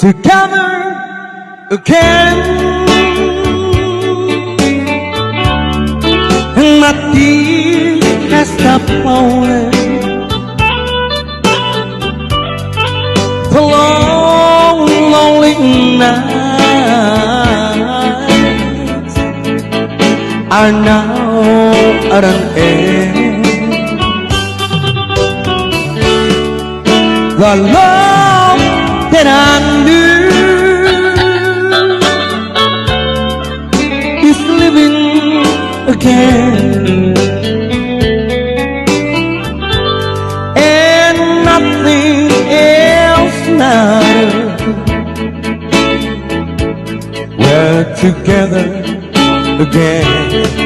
together again. And my tears has stopped flowing. The long, lonely nights are now at an end. The love that I knew is living again, and nothing else matters. We're together again.